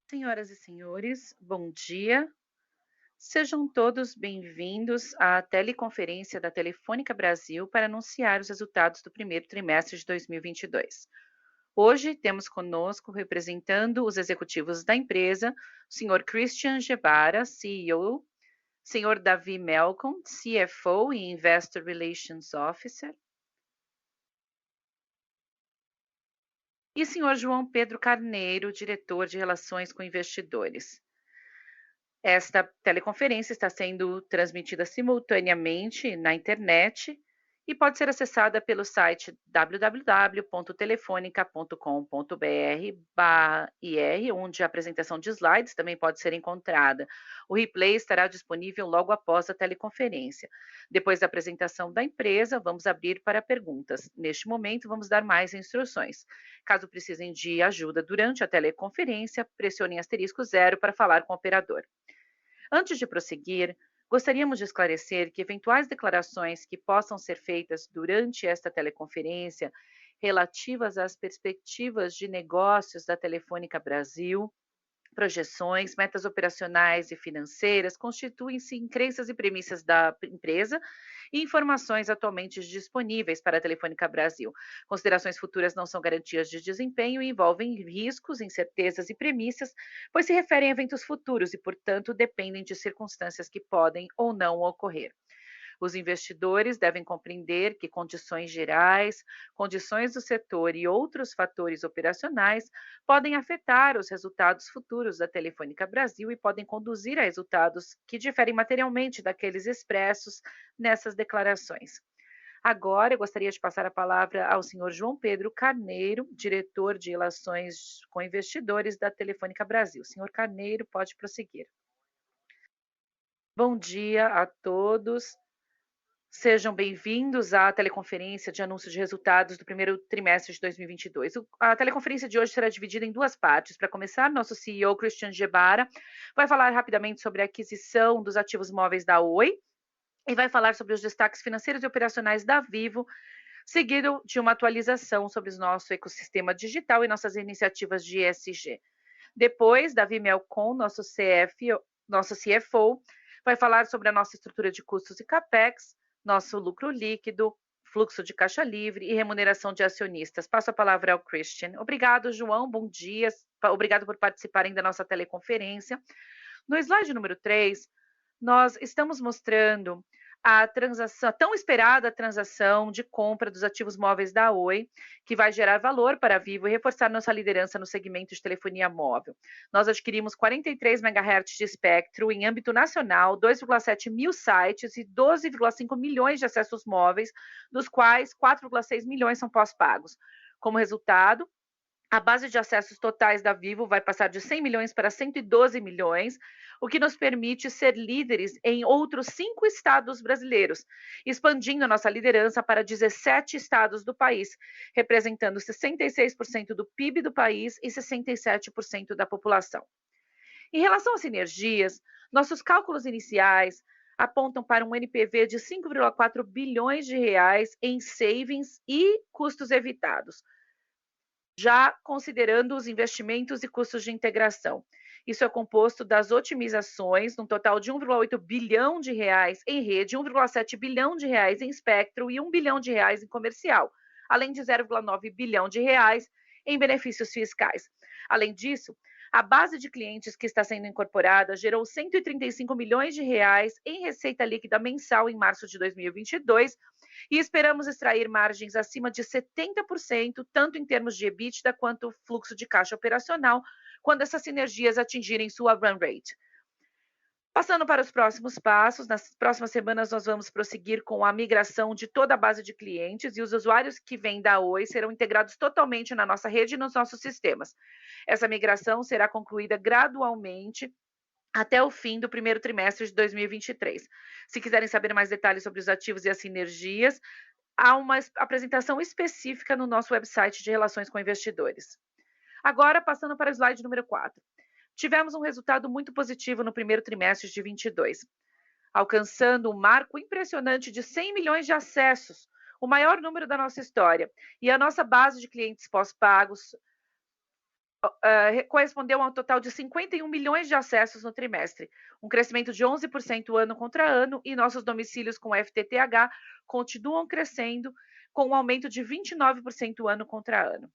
Senhoras e senhores, bom dia. Sejam todos bem-vindos à teleconferência da Telefônica Brasil para anunciar os resultados do primeiro trimestre de 2022. Hoje temos conosco, representando os executivos da empresa, o Sr. Christian Gebara, CEO, Sr. Davi Melcom, CFO e Investor Relations Officer, e Sr. João Pedro Carneiro, diretor de Relações com Investidores. Esta teleconferência está sendo transmitida simultaneamente na internet e pode ser acessada pelo site www.telefonica.com.br/ir, onde a apresentação de slides também pode ser encontrada. O replay estará disponível logo após a teleconferência. Depois da apresentação da empresa, vamos abrir para perguntas. Neste momento, vamos dar mais instruções. Caso precisem de ajuda durante a teleconferência, pressione *0 para falar com o operador. Antes de prosseguir, gostaríamos de esclarecer que eventuais declarações que possam ser feitas durante esta teleconferência relativas às perspectivas de negócios da Telefônica Brasil, projeções, metas operacionais e financeiras constituem-se em crenças e premissas da empresa e informações atualmente disponíveis para a Telefônica Brasil. Considerações futuras não são garantias de desempenho e envolvem riscos, incertezas e premissas, pois se referem a eventos futuros e, portanto, dependem de circunstâncias que podem ou não ocorrer. Os investidores devem compreender que condições gerais, condições do setor e outros fatores operacionais podem afetar os resultados futuros da Telefônica Brasil e podem conduzir a resultados que diferem materialmente daqueles expressos nessas declarações. Agora, eu gostaria de passar a palavra ao senhor João Pedro Carneiro, diretor de Relações com Investidores da Telefônica Brasil. Senhor Carneiro, pode prosseguir. Bom dia a todos. Sejam bem-vindos à teleconferência de anúncio de resultados do primeiro trimestre de 2022. A teleconferência de hoje será dividida em duas partes. Para começar, nosso CEO, Christian Gebara, vai falar rapidamente sobre a aquisição dos ativos móveis da Oi e vai falar sobre os destaques financeiros e operacionais da Vivo, seguido de uma atualização sobre o nosso ecossistema digital e nossas iniciativas de ESG. Depois, Davi Melcom, nosso CFO, vai falar sobre a nossa estrutura de custos e CAPEX, nosso lucro líquido, fluxo de caixa livre e remuneração de acionistas. Passo a palavra ao Christian. Obrigado, João. Bom dia. Obrigado por participarem da nossa teleconferência. No slide número 3, nós estamos mostrando a tão esperada transação de compra dos ativos móveis da Oi, que vai gerar valor para a Vivo e reforçar nossa liderança no segmento de telefonia móvel. Nós adquirimos 43 MHz de espectro em âmbito nacional, 2,7 mil sites e 12,5 milhões de acessos móveis, dos quais 4,6 milhões são pós-pagos. Como resultado, a base de acessos totais da Vivo vai passar de 100 milhões para 112 milhões, o que nos permite ser líderes em outros 5 estados brasileiros, expandindo nossa liderança para 17 estados do país, representando 66% do PIB do país e 67% da população. Em relação às sinergias, nossos cálculos iniciais apontam para um NPV de 5,4 bilhões de reais em savings e custos evitados, já considerando os investimentos e custos de integração. Isso é composto das otimizações, num total de 1,8 bilhão de reais em rede, 1,7 bilhão de reais em espectro e 1 bilhão de reais em comercial, além de 0,9 bilhão de reais em benefícios fiscais. Além disso, a base de clientes que está sendo incorporada gerou 135 milhões de reais em receita líquida mensal em março de 2022 e esperamos extrair margens acima de 70%, tanto em termos de EBITDA quanto fluxo de caixa operacional, quando essas sinergias atingirem sua run rate. Passando para os próximos passos, nas próximas semanas nós vamos prosseguir com a migração de toda a base de clientes e os usuários que vêm da Oi serão integrados totalmente na nossa rede e nos nossos sistemas. Essa migração será concluída gradualmente até o fim do primeiro trimestre de 2023. Se quiserem saber mais detalhes sobre os ativos e as sinergias, há uma apresentação específica no nosso website de relações com investidores. Agora, passando para o slide número 4. Tivemos um resultado muito positivo no primeiro trimestre de 2022, alcançando um marco impressionante de 100 milhões de acessos, o maior número da nossa história, e a nossa base de clientes pós-pagos correspondeu a um total de 51 milhões de acessos no trimestre, um crescimento de 11% ano contra ano, e nossos domicílios com FTTH continuam crescendo, com um aumento de 29% ano contra ano.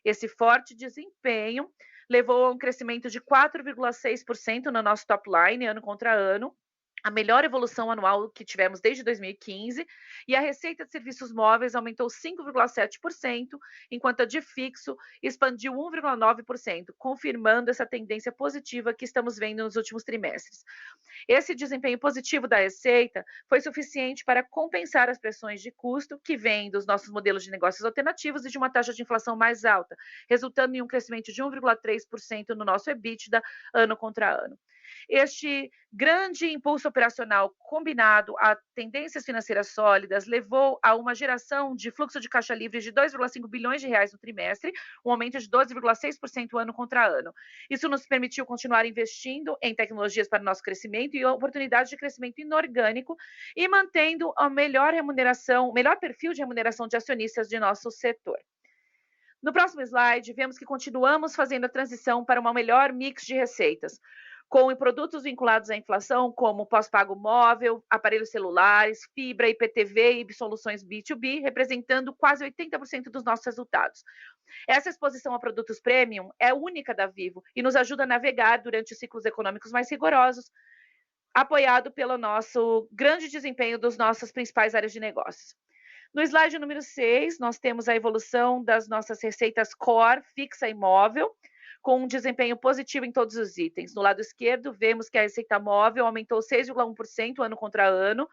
Esse forte desempenho levou a um crescimento de 4,6% no nosso top line ano contra ano, a melhor evolução anual que tivemos desde 2015, e a receita de serviços móveis aumentou 5,7%, enquanto a de fixo expandiu 1,9%, confirmando essa tendência positiva que estamos vendo nos últimos trimestres. Esse desempenho positivo da receita foi suficiente para compensar as pressões de custo que vêm dos nossos modelos de negócios alternativos e de uma taxa de inflação mais alta, resultando em um crescimento de 1,3% no nosso EBITDA ano contra ano. Este grande impulso operacional combinado a tendências financeiras sólidas levou a uma geração de fluxo de caixa livre de 2,5 bilhões de reais no trimestre, um aumento de 12,6% ano contra ano. Isso nos permitiu continuar investindo em tecnologias para o nosso crescimento e oportunidades de crescimento inorgânico e mantendo a melhor remuneração, o melhor perfil de remuneração de acionistas de nosso setor. No próximo slide, vemos que continuamos fazendo a transição para um melhor mix de receitas, com produtos vinculados à inflação, como pós-pago móvel, aparelhos celulares, fibra, IPTV e soluções B2B, representando quase 80% dos nossos resultados. Essa exposição a produtos premium é única da Vivo e nos ajuda a navegar durante os ciclos econômicos mais rigorosos, apoiado pelo nosso grande desempenho das nossas principais áreas de negócios. No slide número 6, nós temos a evolução das nossas receitas core, fixa e móvel, com um desempenho positivo em todos os itens. No lado esquerdo, vemos que a receita móvel aumentou 6,1% ano contra ano,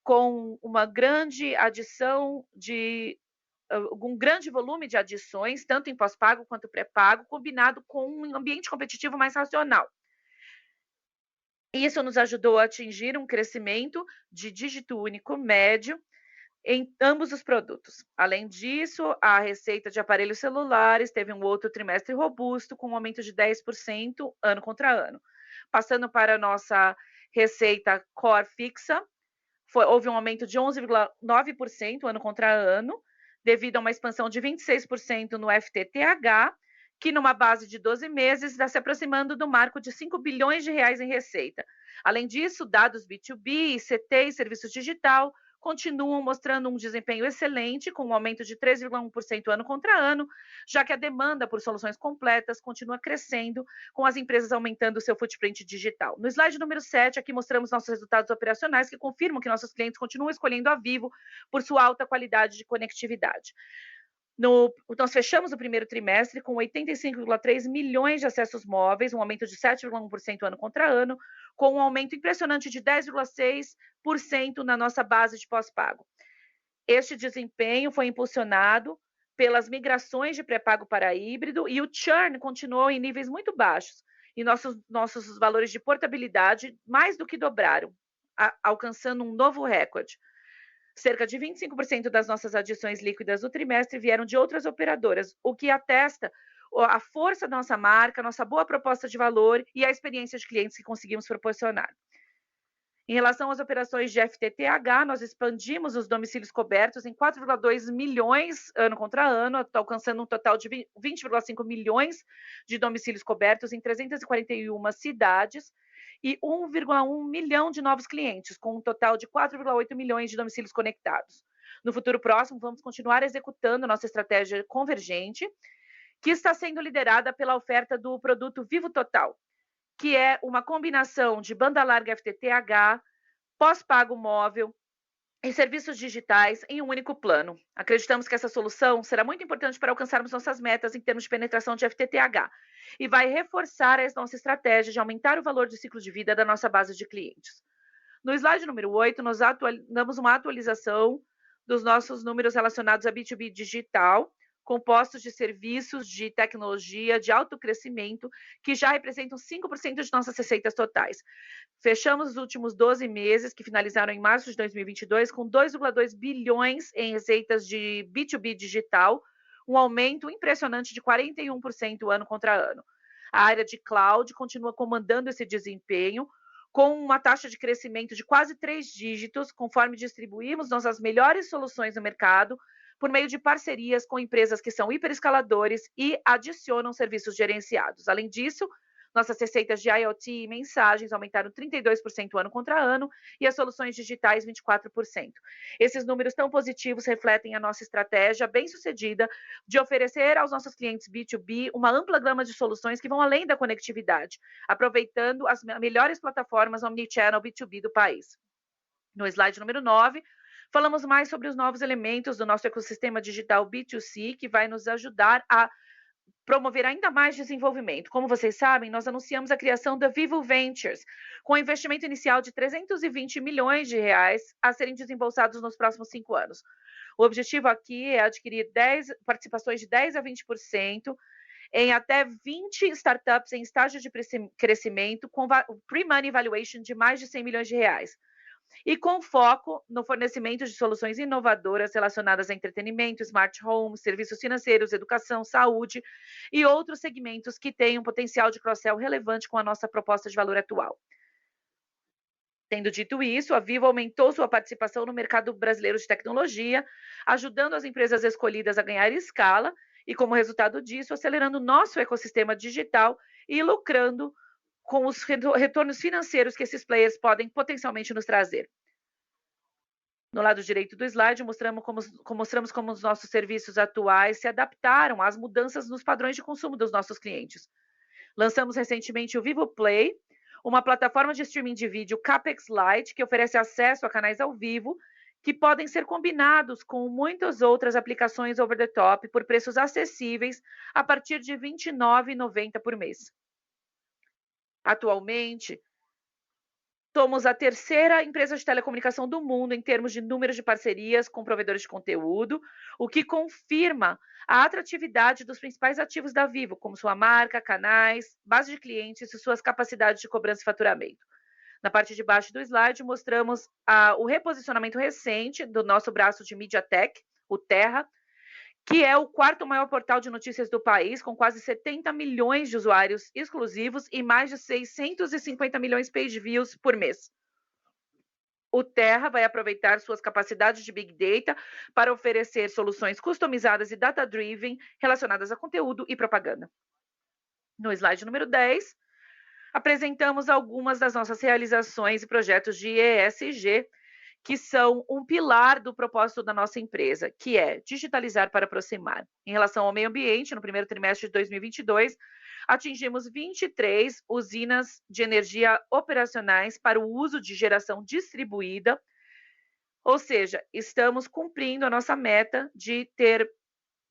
com uma grande adição de um grande volume de adições, tanto em pós-pago quanto pré-pago, combinado com um ambiente competitivo mais racional. Isso nos ajudou a atingir um crescimento de dígito único médio em ambos os produtos. Além disso, a receita de aparelhos celulares teve um outro trimestre robusto, com um aumento de 10% ano contra ano. Passando para a nossa receita core fixa, houve um aumento de 11,9% ano contra ano, devido a uma expansão de 26% no FTTH, que numa base de 12 meses está se aproximando do marco de 5 bilhões de reais em receita. Além disso, dados B2B, ICT e serviços digital continuam mostrando um desempenho excelente, com um aumento de 3,1% ano contra ano, já que a demanda por soluções completas continua crescendo, com as empresas aumentando o seu footprint digital. No slide número 7, aqui mostramos nossos resultados operacionais, que confirmam que nossos clientes continuam escolhendo a Vivo por sua alta qualidade de conectividade. Nós fechamos o primeiro trimestre com 85,3 milhões de acessos móveis, um aumento de 7,1% ano contra ano, com um aumento impressionante de 10,6% na nossa base de pós-pago. Este desempenho foi impulsionado pelas migrações de pré-pago para híbrido, e o churn continuou em níveis muito baixos, e nossos valores de portabilidade mais do que dobraram, alcançando um novo recorde. Cerca de 25% das nossas adições líquidas do trimestre vieram de outras operadoras, o que atesta a força da nossa marca, nossa boa proposta de valor e a experiência de clientes que conseguimos proporcionar. Em relação às operações de FTTH, nós expandimos os domicílios cobertos em 4,2 milhões ano contra ano, alcançando um total de 20,5 milhões de domicílios cobertos em 341 cidades, e 1,1 milhão de novos clientes, com um total de 4,8 milhões de domicílios conectados. No futuro próximo, vamos continuar executando nossa estratégia convergente, que está sendo liderada pela oferta do produto Vivo Total, que é uma combinação de banda larga FTTH, pós-pago móvel e serviços digitais em um único plano. Acreditamos que essa solução será muito importante para alcançarmos nossas metas em termos de penetração de FTTH e vai reforçar a nossa estratégia de aumentar o valor de ciclo de vida da nossa base de clientes. No slide número 8, nós damos uma atualização dos nossos números relacionados a B2B digital, compostos de serviços de tecnologia de alto crescimento, que já representam 5% de nossas receitas totais. Fechamos os últimos 12 meses, que finalizaram em março de 2022, com 2,2 bilhões em receitas de B2B digital, um aumento impressionante de 41% ano contra ano. A área de cloud continua comandando esse desempenho, com uma taxa de crescimento de quase 3 dígitos, conforme distribuímos nossas melhores soluções no mercado por meio de parcerias com empresas que são hiperescaladores e adicionam serviços gerenciados. Além disso, nossas receitas de IoT e mensagens aumentaram 32% ano contra ano e as soluções digitais 24%. Esses números tão positivos refletem a nossa estratégia bem-sucedida de oferecer aos nossos clientes B2B uma ampla gama de soluções que vão além da conectividade, aproveitando as melhores plataformas omnichannel B2B do país. No slide número 9, falamos mais sobre os novos elementos do nosso ecossistema digital B2C, que vai nos ajudar a promover ainda mais desenvolvimento. Como vocês sabem, nós anunciamos a criação da Vivo Ventures, com investimento inicial de 320 milhões de reais a serem desembolsados nos próximos 5 anos. O objetivo aqui é adquirir participações de 10 a 20% em até 20 startups em estágio de crescimento, com pre-money valuation de mais de 100 milhões de reais. E com foco no fornecimento de soluções inovadoras relacionadas a entretenimento, smart home, serviços financeiros, educação, saúde e outros segmentos que têm um potencial de cross-sell relevante com a nossa proposta de valor atual. Tendo dito isso, a Vivo aumentou sua participação no mercado brasileiro de tecnologia, ajudando as empresas escolhidas a ganhar escala e, como resultado disso, acelerando o nosso ecossistema digital e lucrando com os retornos financeiros que esses players podem potencialmente nos trazer. No lado direito do slide, mostramos como os nossos serviços atuais se adaptaram às mudanças nos padrões de consumo dos nossos clientes. Lançamos recentemente o Vivo Play, uma plataforma de streaming de vídeo Capex Lite, que oferece acesso a canais ao vivo, que podem ser combinados com muitas outras aplicações over the top por preços acessíveis a partir de R$ 29,90 por mês. Atualmente, somos a terceira empresa de telecomunicação do mundo em termos de número de parcerias com provedores de conteúdo, o que confirma a atratividade dos principais ativos da Vivo, como sua marca, canais, base de clientes e suas capacidades de cobrança e faturamento. Na parte de baixo do slide, mostramos o reposicionamento recente do nosso braço de MediaTek, o Terra, que é o quarto maior portal de notícias do país, com quase 70 milhões de usuários exclusivos e mais de 650 milhões de page views por mês. O Terra vai aproveitar suas capacidades de Big Data para oferecer soluções customizadas e data-driven relacionadas a conteúdo e propaganda. No slide número 10, apresentamos algumas das nossas realizações e projetos de ESG, que são um pilar do propósito da nossa empresa, que é digitalizar para aproximar. Em relação ao meio ambiente, no primeiro trimestre de 2022, atingimos 23 usinas de energia operacionais para o uso de geração distribuída, ou seja, estamos cumprindo a nossa meta de ter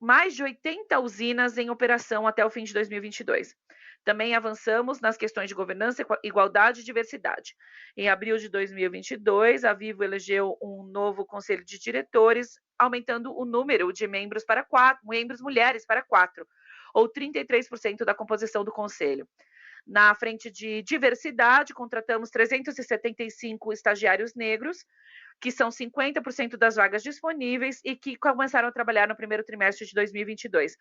mais de 80 usinas em operação até o fim de 2022. Também avançamos nas questões de governança, igualdade e diversidade. Em abril de 2022, a Vivo elegeu um novo conselho de diretores, aumentando o número de membros mulheres para 4, ou 33% da composição do conselho. Na frente de diversidade, contratamos 375 estagiários negros, que são 50% das vagas disponíveis e que começaram a trabalhar no primeiro trimestre de 2022.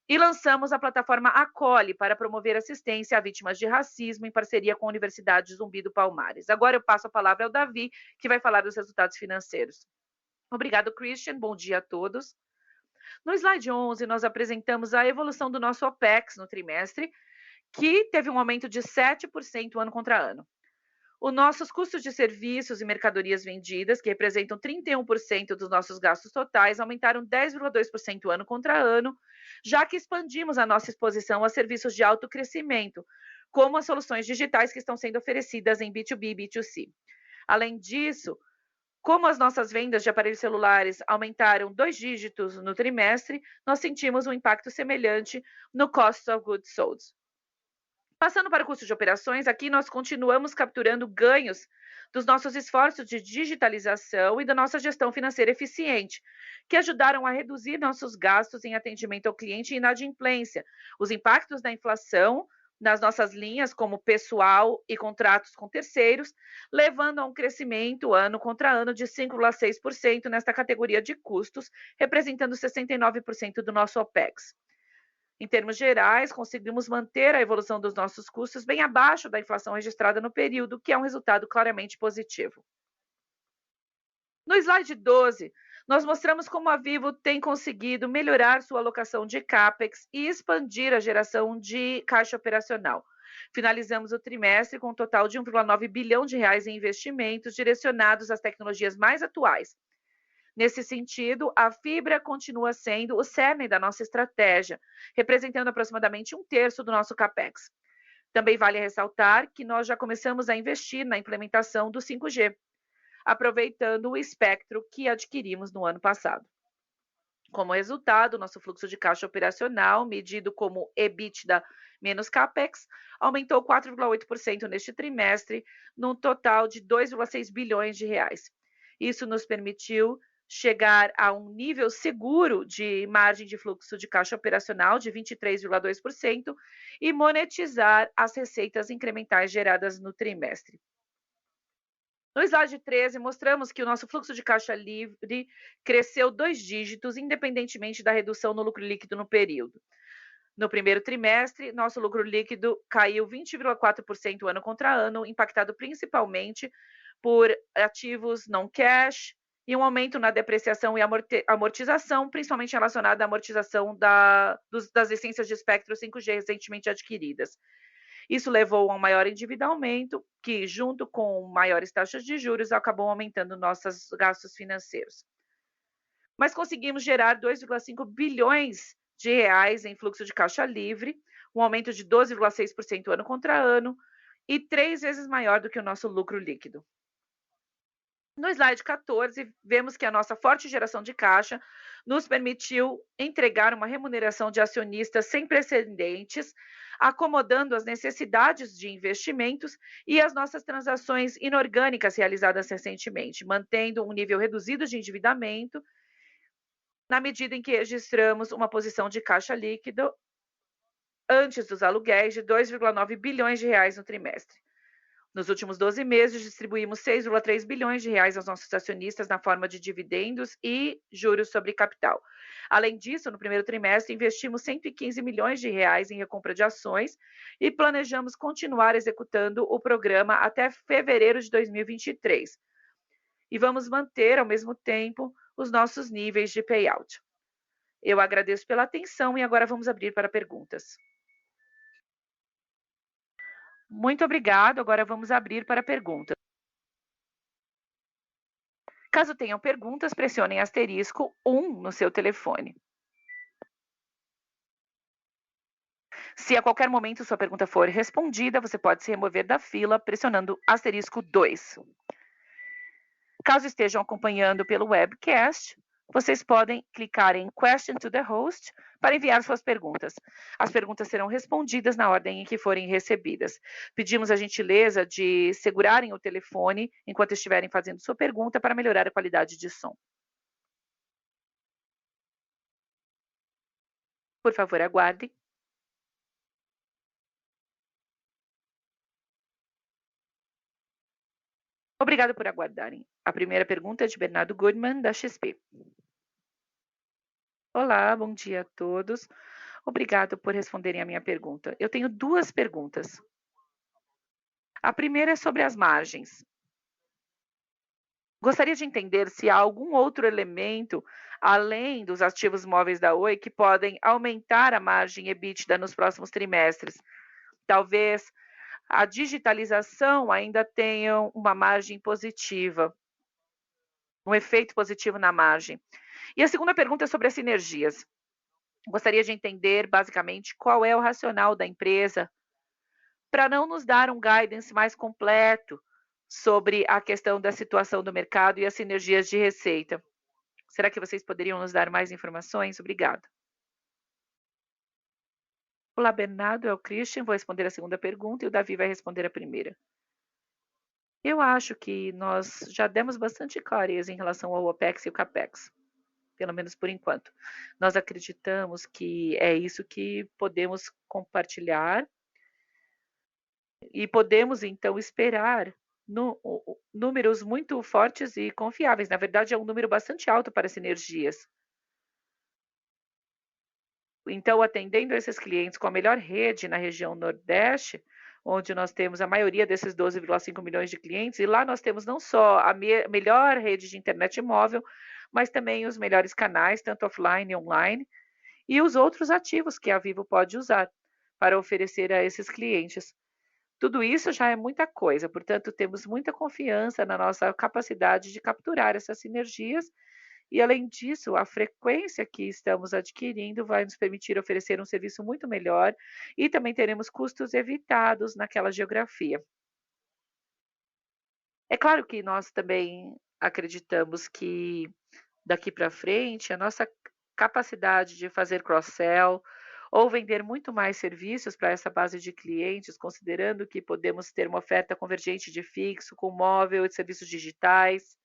E lançamos a plataforma Acolhe para promover assistência a vítimas de racismo em parceria com a Universidade Zumbi do Palmares. Agora eu passo a palavra ao Davi, que vai falar dos resultados financeiros. Obrigado, Christian. Bom dia a todos. No slide 11, nós apresentamos a evolução do nosso OPEX no trimestre, que teve um aumento de 7% ano contra ano. Os nossos custos de serviços e mercadorias vendidas, que representam 31% dos nossos gastos totais, aumentaram 10,2% ano contra ano, já que expandimos a nossa exposição a serviços de alto crescimento, como as soluções digitais que estão sendo oferecidas em B2B e B2C. Além disso, como as nossas vendas de aparelhos celulares aumentaram 2 dígitos no trimestre, nós sentimos um impacto semelhante no Cost of Goods Sold. Passando para o custo de operações, aqui nós continuamos capturando ganhos dos nossos esforços de digitalização e da nossa gestão financeira eficiente, que ajudaram a reduzir nossos gastos em atendimento ao cliente e inadimplência, os impactos da inflação nas nossas linhas, como pessoal e contratos com terceiros, levando a um crescimento ano contra ano de 5,6% nesta categoria de custos, representando 69% do nosso OPEX. Em termos gerais, conseguimos manter a evolução dos nossos custos bem abaixo da inflação registrada no período, que é um resultado claramente positivo. No slide 12, Nós mostramos como a Vivo tem conseguido melhorar sua alocação de CAPEX e expandir a geração de caixa operacional. Finalizamos o trimestre com um total de 1,9 bilhão de reais em investimentos direcionados às tecnologias mais atuais. Nesse sentido, a fibra continua sendo o cerne da nossa estratégia, representando aproximadamente um terço do nosso CAPEX. Também vale ressaltar que nós já começamos a investir na implementação do 5G, aproveitando o espectro que adquirimos no ano passado. Como resultado, nosso fluxo de caixa operacional, medido como EBITDA menos CAPEX, aumentou 4,8% neste trimestre, num total de 2,6 bilhões de reais. Isso nos permitiu chegar a um nível seguro de margem de fluxo de caixa operacional de 23,2% e monetizar as receitas incrementais geradas no trimestre. No slide 13, mostramos que o nosso fluxo de caixa livre cresceu 2 dígitos, independentemente da redução no lucro líquido no período. No primeiro trimestre, nosso lucro líquido caiu 20,4% ano contra ano, impactado principalmente por ativos não cash e um aumento na depreciação e amortização, principalmente relacionada à amortização das licenças de espectro 5G recentemente adquiridas. Isso levou a um maior endividamento, que, junto com maiores taxas de juros, acabou aumentando nossos gastos financeiros. Mas conseguimos gerar 2,5 bilhões de reais em fluxo de caixa livre, um aumento de 12,6% ano contra ano e 3 vezes maior do que o nosso lucro líquido. No slide 14, vemos que a nossa forte geração de caixa nos permitiu entregar uma remuneração de acionistas sem precedentes, acomodando as necessidades de investimentos e as nossas transações inorgânicas realizadas recentemente, mantendo um nível reduzido de endividamento, na medida em que registramos uma posição de caixa líquido antes dos aluguéis de 2,9 bilhões de reais no trimestre. Nos últimos 12 meses, distribuímos 6,3 bilhões de reais aos nossos acionistas na forma de dividendos e juros sobre capital. Além disso, no primeiro trimestre, investimos 115 milhões de reais em recompra de ações e planejamos continuar executando o programa até fevereiro de 2023. E vamos manter, ao mesmo tempo, os nossos níveis de payout. Eu agradeço pela atenção e agora vamos abrir para perguntas. Muito obrigado. Agora vamos abrir para perguntas. Caso tenham perguntas, pressionem asterisco 1 no seu telefone. Se a qualquer momento sua pergunta for respondida, você pode se remover da fila pressionando asterisco 2. Caso estejam acompanhando pelo webcast, vocês podem clicar em Question to the Host para enviar suas perguntas. As perguntas serão respondidas na ordem em que forem recebidas. Pedimos a gentileza de segurarem o telefone enquanto estiverem fazendo sua pergunta para melhorar a qualidade de som. Por favor, aguarde. Obrigado por aguardarem. A primeira pergunta é de Bernardo Goodman, da XP. Olá, bom dia a todos. Obrigado por responderem a minha pergunta. Eu tenho 2 perguntas. A primeira é sobre as margens. Gostaria de entender se há algum outro elemento, além dos ativos móveis da Oi, que podem aumentar a margem EBITDA nos próximos trimestres. Talvez a digitalização ainda tenha uma margem positiva, um efeito positivo na margem. E a segunda pergunta é sobre as sinergias. Gostaria de entender, basicamente, qual é o racional da empresa para não nos dar um guidance mais completo sobre a questão da situação do mercado e as sinergias de receita. Será que vocês poderiam nos dar mais informações? Obrigada. Olá, Bernardo, é o Christian, vou responder a segunda pergunta e o Davi vai responder a primeira. Eu acho que nós já demos bastante clareza em relação ao OPEX e o CAPEX, pelo menos por enquanto. Nós acreditamos que é isso que podemos compartilhar e podemos, então, esperar números muito fortes e confiáveis. Na verdade, é um número bastante alto para sinergias. Então, atendendo esses clientes com a melhor rede na região Nordeste, onde nós temos a maioria desses 12,5 milhões de clientes, e lá nós temos não só a melhor rede de internet móvel, mas também os melhores canais, tanto offline e online, e os outros ativos que a Vivo pode usar para oferecer a esses clientes. Tudo isso já é muita coisa, portanto, temos muita confiança na nossa capacidade de capturar essas sinergias e, além disso, a frequência que estamos adquirindo vai nos permitir oferecer um serviço muito melhor e também teremos custos evitados naquela geografia. É claro que nós também acreditamos que daqui para frente a nossa capacidade de fazer cross-sell ou vender muito mais serviços para essa base de clientes, considerando que podemos ter uma oferta convergente de fixo, com móvel e serviços digitais,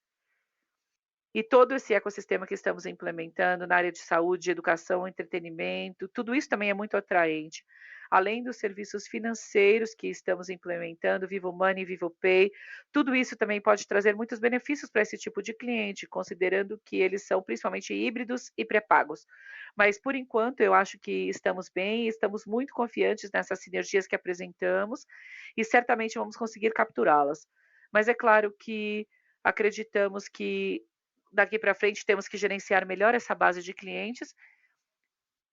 e todo esse ecossistema que estamos implementando na área de saúde, educação, entretenimento, tudo isso também é muito atraente. Além dos serviços financeiros que estamos implementando, Vivo Money, Vivo Pay, tudo isso também pode trazer muitos benefícios para esse tipo de cliente, considerando que eles são principalmente híbridos e pré-pagos. Mas por enquanto eu acho que estamos bem, estamos muito confiantes nessas sinergias que apresentamos e certamente vamos conseguir capturá-las. Mas é claro que acreditamos que daqui para frente temos que gerenciar melhor essa base de clientes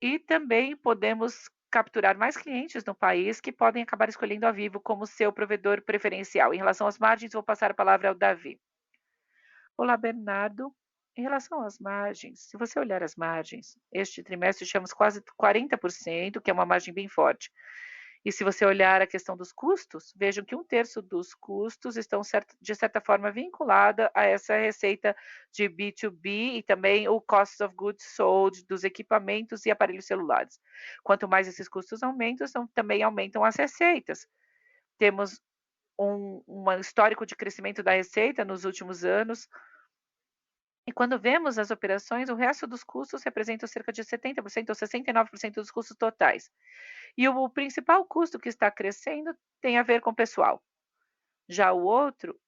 e também podemos capturar mais clientes no país que podem acabar escolhendo a Vivo como seu provedor preferencial. Em relação às margens, vou passar a palavra ao Davi. Olá, Bernardo. Em relação às margens, se você olhar as margens, este trimestre tivemos quase 40%, que é uma margem bem forte. E se você olhar a questão dos custos, vejam que um terço dos custos estão, de certa forma, vinculada a essa receita de B2B e também o cost of goods sold dos equipamentos e aparelhos celulares. Quanto mais esses custos aumentam, também aumentam as receitas. Temos um histórico de crescimento da receita nos últimos anos, e quando vemos as operações, o resto dos custos representa cerca de 70% ou 69% dos custos totais. E o principal custo que está crescendo tem a ver com o pessoal. Já o outro,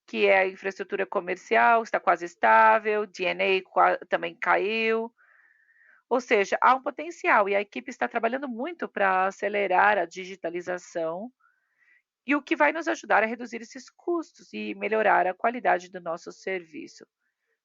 que é a infraestrutura comercial, está quase estável, D&A também caiu. Ou seja, há um potencial e a equipe está trabalhando muito para acelerar a digitalização e o que vai nos ajudar a reduzir esses custos e melhorar a qualidade do nosso serviço.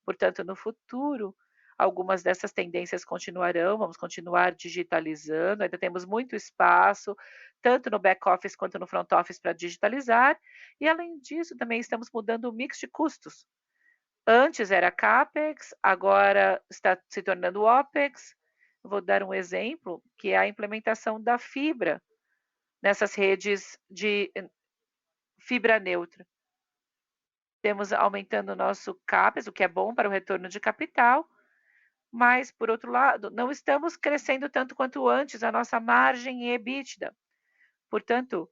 Portanto, no futuro, algumas dessas tendências continuarão, vamos continuar digitalizando, ainda temos muito espaço, tanto no back-office quanto no front-office para digitalizar, e além disso, também estamos mudando o mix de custos. Antes era CAPEX, agora está se tornando OPEX. Vou dar um exemplo, que é a implementação da fibra nessas redes de fibra neutra. Temos aumentando o nosso CAPEX, o que é bom para o retorno de capital, mas, por outro lado, não estamos crescendo tanto quanto antes a nossa margem EBITDA. Portanto,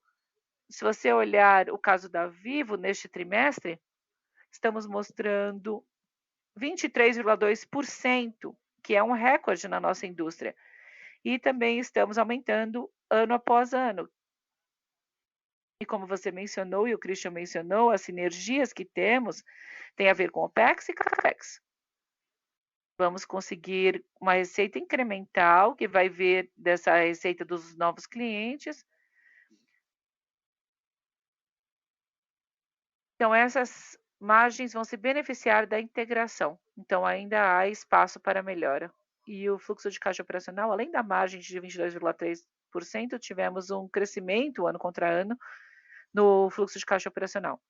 se você olhar o caso da Vivo neste trimestre, estamos mostrando 23,2%, que é um recorde na nossa indústria. E também estamos aumentando ano após ano. E como você mencionou e o Christian mencionou, as sinergias que temos têm a ver com OPEX e CAPEX. Vamos conseguir uma receita incremental que vai vir dessa receita dos novos clientes. Então, essas margens vão se beneficiar da integração. Então, ainda há espaço para melhora. E o fluxo de caixa operacional, além da margem de 22,3%, tivemos um crescimento ano contra ano no fluxo de caixa operacional.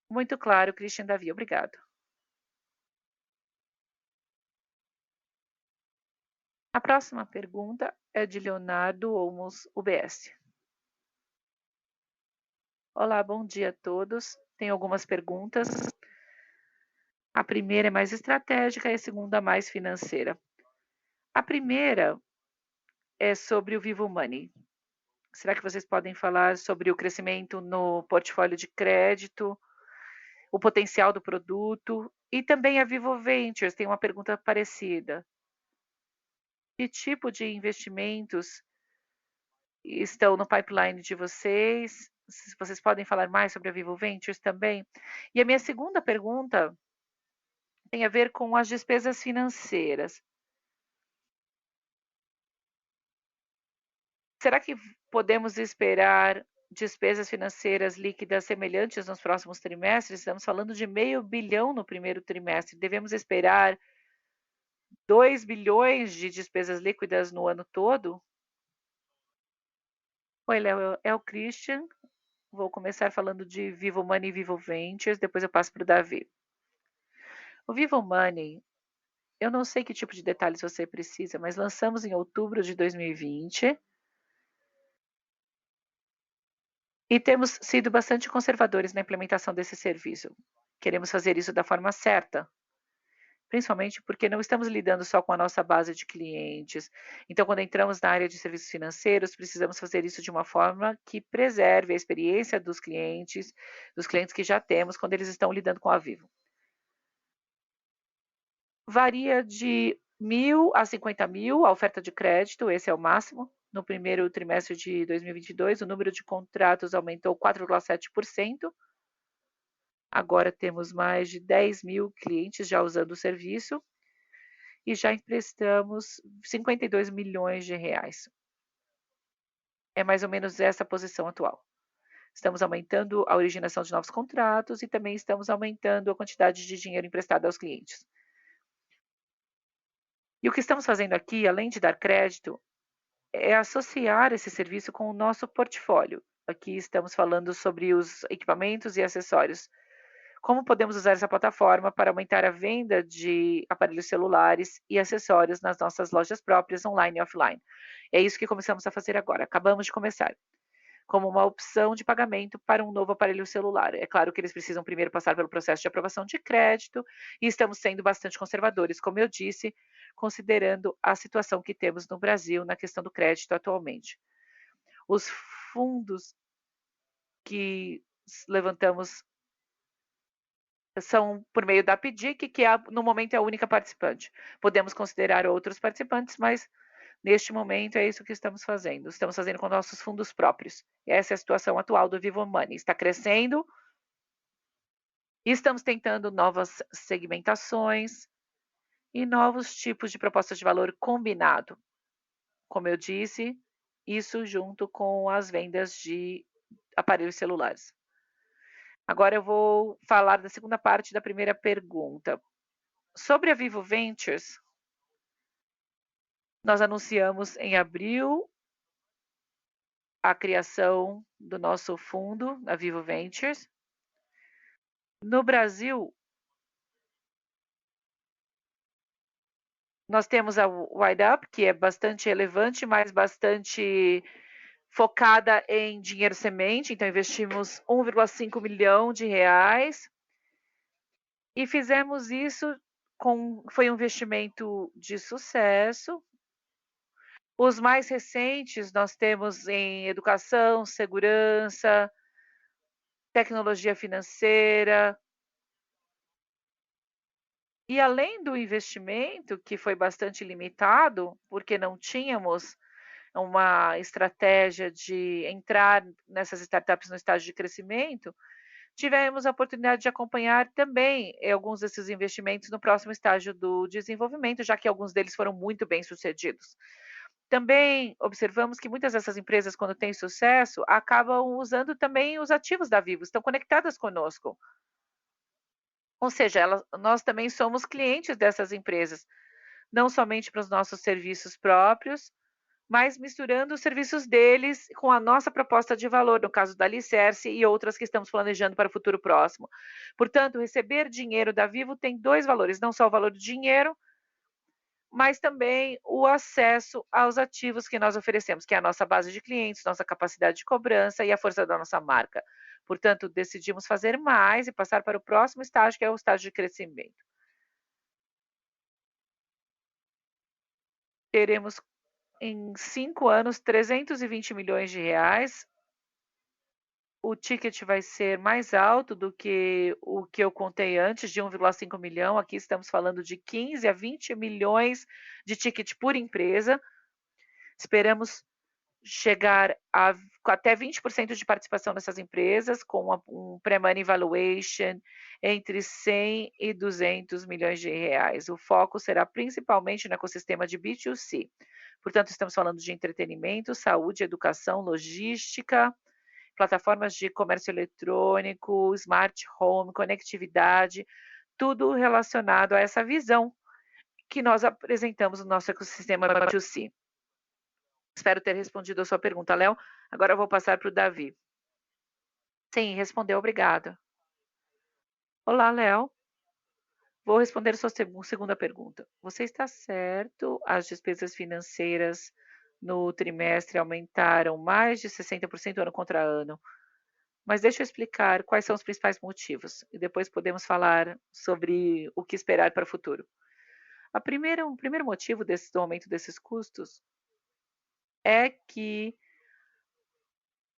Muito claro, Christian Davi, obrigado. A próxima pergunta é de Leonardo Olmos, UBS. Olá, bom dia a todos. Tenho algumas perguntas. A primeira é mais estratégica e a segunda mais financeira. A primeira é sobre o Vivo Money. Será que vocês podem falar sobre o crescimento no portfólio de crédito, o potencial do produto e também a Vivo Ventures tem uma pergunta parecida. Que tipo de investimentos estão no pipeline de vocês? Vocês podem falar mais sobre a Vivo Ventures também? E a minha segunda pergunta tem a ver com as despesas financeiras. Será que podemos esperar despesas financeiras líquidas semelhantes nos próximos trimestres, estamos falando de meio bilhão no primeiro trimestre. Devemos esperar 2 bilhões de despesas líquidas no ano todo? Oi, Léo, é o Christian. Vou começar falando de Vivo Money e Vivo Ventures, depois eu passo para o Davi. O Vivo Money, eu não sei que tipo de detalhes você precisa, mas lançamos em outubro de 2020 e temos sido bastante conservadores na implementação desse serviço. Queremos fazer isso da forma certa, principalmente porque não estamos lidando só com a nossa base de clientes. Então, quando entramos na área de serviços financeiros, precisamos fazer isso de uma forma que preserve a experiência dos clientes que já temos quando eles estão lidando com a Vivo. Varia de 1.000 a 50.000 a oferta de crédito, esse é o máximo. No primeiro trimestre de 2022, o número de contratos aumentou 4,7%. Agora temos mais de 10.000 clientes já usando o serviço e já emprestamos 52 milhões de reais. É mais ou menos essa a posição atual. Estamos aumentando a originação de novos contratos e também estamos aumentando a quantidade de dinheiro emprestado aos clientes. E o que estamos fazendo aqui, além de dar crédito, é associar esse serviço com o nosso portfólio. Aqui estamos falando sobre os equipamentos e acessórios. Como podemos usar essa plataforma para aumentar a venda de aparelhos celulares e acessórios nas nossas lojas próprias, online e offline? É isso que começamos a fazer agora. Acabamos de começar. Como uma opção de pagamento para um novo aparelho celular. É claro que eles precisam primeiro passar pelo processo de aprovação de crédito e estamos sendo bastante conservadores, como eu disse, considerando a situação que temos no Brasil na questão do crédito atualmente. Os fundos que levantamos são por meio da PDIC, que no momento é a única participante. Podemos considerar outros participantes, mas neste momento é isso que estamos fazendo. Estamos fazendo com nossos fundos próprios. Essa é a situação atual do Vivo Money. Está crescendo e estamos tentando novas segmentações e novos tipos de propostas de valor combinado. Como eu disse, isso junto com as vendas de aparelhos celulares. Agora eu vou falar da segunda parte da primeira pergunta. Sobre a Vivo Ventures, nós anunciamos em abril a criação do nosso fundo, a Vivo Ventures. No Brasil, nós temos a Wide Up, que é bastante relevante, mas bastante focada em dinheiro semente, então investimos 1,5 milhão de reais e fizemos isso foi um investimento de sucesso. Os mais recentes nós temos em educação, segurança, tecnologia financeira. E além do investimento, que foi bastante limitado, porque não tínhamos uma estratégia de entrar nessas startups no estágio de crescimento, tivemos a oportunidade de acompanhar também alguns desses investimentos no próximo estágio do desenvolvimento, já que alguns deles foram muito bem sucedidos. Também observamos que muitas dessas empresas, quando têm sucesso, acabam usando também os ativos da Vivo, estão conectadas conosco. Ou seja, nós também somos clientes dessas empresas, não somente para os nossos serviços próprios, mas misturando os serviços deles com a nossa proposta de valor, no caso da Alicerce e outras que estamos planejando para o futuro próximo. Portanto, receber dinheiro da Vivo tem dois valores, não só o valor do dinheiro, mas também o acesso aos ativos que nós oferecemos, que é a nossa base de clientes, nossa capacidade de cobrança e a força da nossa marca. Portanto, decidimos fazer mais e passar para o próximo estágio, que é o estágio de crescimento. Teremos em 5 anos 320 milhões de reais. O ticket vai ser mais alto do que o que eu contei antes, de 1,5 milhão. Aqui estamos falando de 15 a 20 milhões de ticket por empresa. Esperamos chegar a até 20% de participação nessas empresas, com um pre-money valuation entre 100 e 200 milhões de reais. O foco será principalmente no ecossistema de B2C. Portanto, estamos falando de entretenimento, saúde, educação, logística, plataformas de comércio eletrônico, smart home, conectividade, tudo relacionado a essa visão que nós apresentamos no nosso ecossistema B2C. Espero ter respondido a sua pergunta, Léo. Agora eu vou passar para o Davi. Sim, respondeu, obrigada. Olá, Léo. Vou responder a sua segunda pergunta. Você está certo, as despesas financeiras no trimestre aumentaram mais de 60% ano contra ano. Mas deixa eu explicar quais são os principais motivos e depois podemos falar sobre o que esperar para o futuro. O primeiro motivo do aumento desses custos é que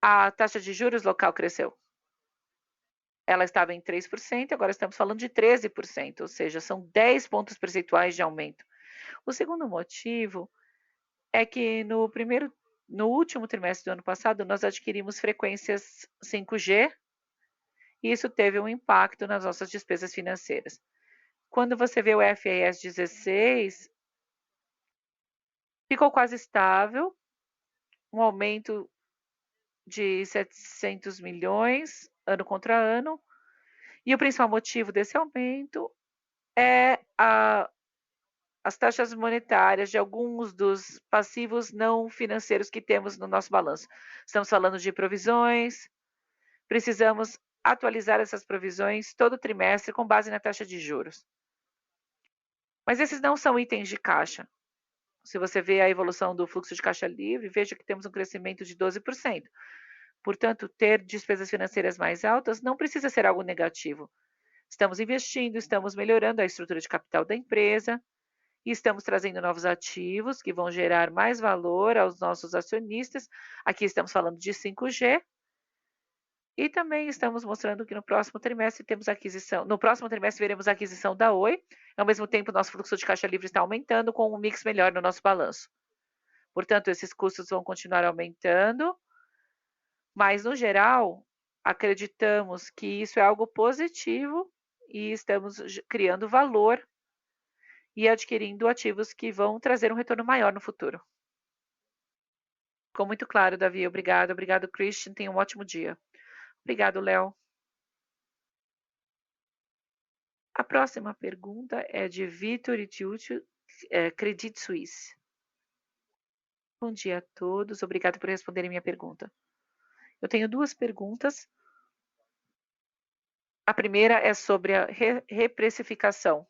a taxa de juros local cresceu. Ela estava em 3%, agora estamos falando de 13%, ou seja, são 10 pontos percentuais de aumento. O segundo motivo é que no último trimestre do ano passado, nós adquirimos frequências 5G e isso teve um impacto nas nossas despesas financeiras. Quando você vê o FAS 16, ficou quase estável, um aumento de 700 milhões ano contra ano, e o principal motivo desse aumento é as taxas monetárias de alguns dos passivos não financeiros que temos no nosso balanço. Estamos falando de provisões, precisamos atualizar essas provisões todo trimestre com base na taxa de juros. Mas esses não são itens de caixa. Se você vê a evolução do fluxo de caixa livre, veja que temos um crescimento de 12%. Portanto, ter despesas financeiras mais altas não precisa ser algo negativo. Estamos investindo, estamos melhorando a estrutura de capital da empresa e estamos trazendo novos ativos que vão gerar mais valor aos nossos acionistas. Aqui estamos falando de 5G. E também estamos mostrando que no próximo trimestre temos aquisição. No próximo trimestre veremos a aquisição da Oi. Ao mesmo tempo, nosso fluxo de caixa livre está aumentando com um mix melhor no nosso balanço. Portanto, esses custos vão continuar aumentando, mas no geral, acreditamos que isso é algo positivo e estamos criando valor e adquirindo ativos que vão trazer um retorno maior no futuro. Ficou muito claro, Davi. Obrigado. Obrigado, Christian. Tenha um ótimo dia. Obrigado, Léo. A próxima pergunta é de Vitor Itiúcio, Credit Suisse. Bom dia a todos. Obrigado por responderem minha pergunta. Eu tenho duas perguntas. A primeira é sobre a reprecificação.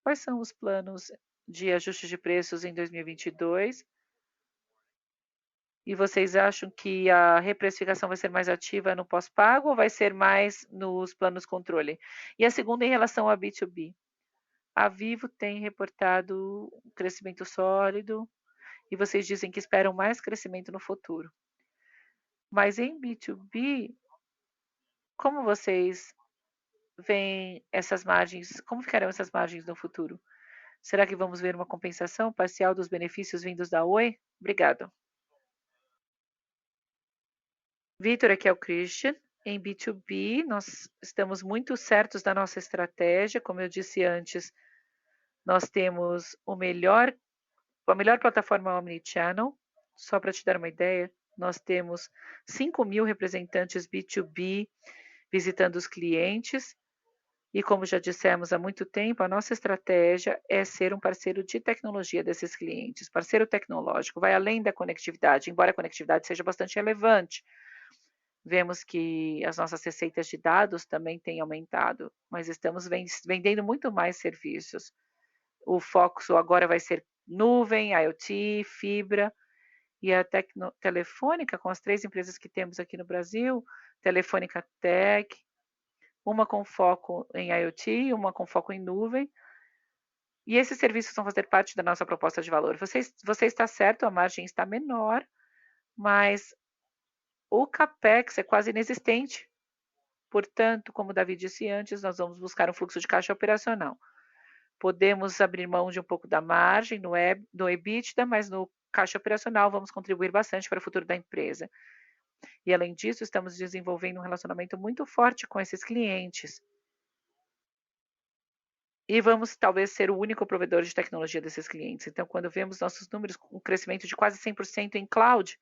Quais são os planos de ajuste de preços em 2022? E vocês acham que a reprecificação vai ser mais ativa no pós-pago ou vai ser mais nos planos controle? E a segunda em relação a B2B. A Vivo tem reportado um crescimento sólido e vocês dizem que esperam mais crescimento no futuro. Mas em B2B, como vocês veem essas margens? Como ficarão essas margens no futuro? Será que vamos ver uma compensação parcial dos benefícios vindos da Oi? Obrigado. Vitor, aqui é o Christian. Em B2B, nós estamos muito certos da nossa estratégia. Como eu disse antes, nós temos a melhor plataforma Omnichannel. Só para te dar uma ideia, nós temos 5.000 representantes B2B visitando os clientes. E como já dissemos há muito tempo, a nossa estratégia é ser um parceiro de tecnologia desses clientes, parceiro tecnológico, vai além da conectividade, embora a conectividade seja bastante relevante. Vemos que as nossas receitas de dados também têm aumentado, mas estamos vendendo muito mais serviços. O foco agora vai ser nuvem, IoT, fibra e a Telefônica, com as 3 empresas que temos aqui no Brasil, Telefônica Tech, uma com foco em IoT, uma com foco em nuvem. E esses serviços vão fazer parte da nossa proposta de valor. Você está certo, a margem está menor, mas o CAPEX é quase inexistente. Portanto, como o Davi disse antes, nós vamos buscar um fluxo de caixa operacional. Podemos abrir mão de um pouco da margem no EBITDA, mas no caixa operacional vamos contribuir bastante para o futuro da empresa. E além disso, estamos desenvolvendo um relacionamento muito forte com esses clientes. E vamos talvez ser o único provedor de tecnologia desses clientes. Então, quando vemos nossos números com um crescimento de quase 100% em cloud,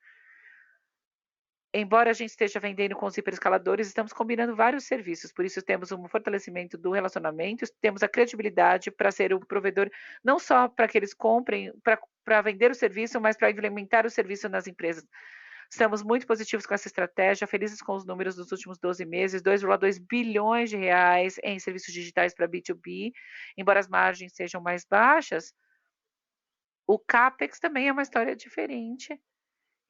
Embora a gente esteja vendendo com os hiperescaladores, estamos combinando vários serviços, por isso temos um fortalecimento do relacionamento, temos a credibilidade para ser o provedor, não só para que eles comprem, para vender o serviço, mas para implementar o serviço nas empresas. Estamos muito positivos com essa estratégia, felizes com os números dos últimos 12 meses, 2,2 bilhões de reais em serviços digitais para B2B, embora as margens sejam mais baixas, o CAPEX também é uma história diferente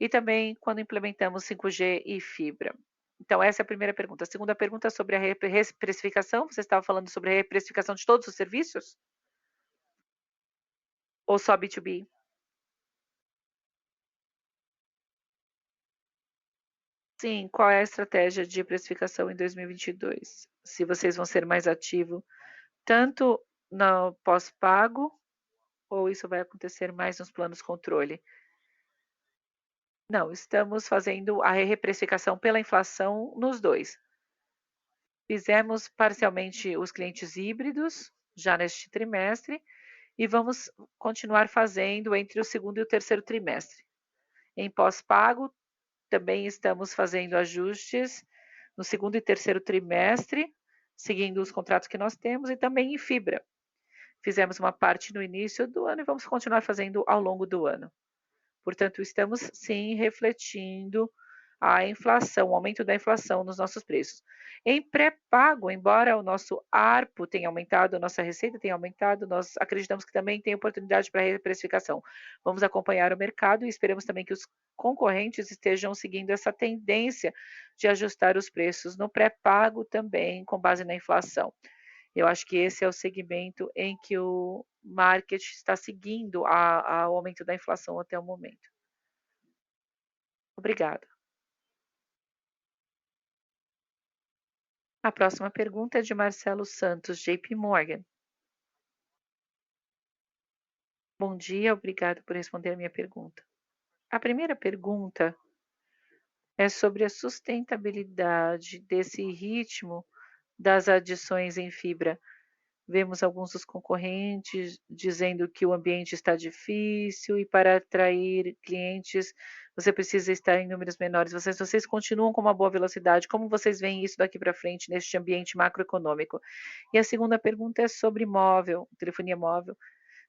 e também quando implementamos 5G e fibra. Então, essa é a primeira pergunta. A segunda pergunta é sobre a reprecificação. Você estava falando sobre a reprecificação de todos os serviços? Ou só B2B? Sim, qual é a estratégia de precificação em 2022? Se vocês vão ser mais ativos tanto no pós-pago ou isso vai acontecer mais nos planos controle? Não, estamos fazendo a reprecificação pela inflação nos dois. Fizemos parcialmente os clientes híbridos já neste trimestre e vamos continuar fazendo entre o segundo e o terceiro trimestre. Em pós-pago, também estamos fazendo ajustes no segundo e terceiro trimestre, seguindo os contratos que nós temos, e também em fibra. Fizemos uma parte no início do ano e vamos continuar fazendo ao longo do ano. Portanto, estamos sim refletindo a inflação, o aumento da inflação nos nossos preços. Em pré-pago, embora o nosso ARPU tenha aumentado, a nossa receita tenha aumentado, nós acreditamos que também tem oportunidade para reprecificação. Vamos acompanhar o mercado e esperamos também que os concorrentes estejam seguindo essa tendência de ajustar os preços no pré-pago também, com base na inflação. Eu acho que esse é o segmento em que o market está seguindo o aumento da inflação até o momento. Obrigada. A próxima pergunta é de Marcelo Santos, JP Morgan. Bom dia, obrigado por responder a minha pergunta. A primeira pergunta é sobre a sustentabilidade desse ritmo das adições em fibra. Vemos alguns dos concorrentes dizendo que o ambiente está difícil e para atrair clientes você precisa estar em números menores. Vocês continuam com uma boa velocidade. Como vocês veem isso daqui para frente neste ambiente macroeconômico? E a segunda pergunta é sobre móvel, telefonia móvel.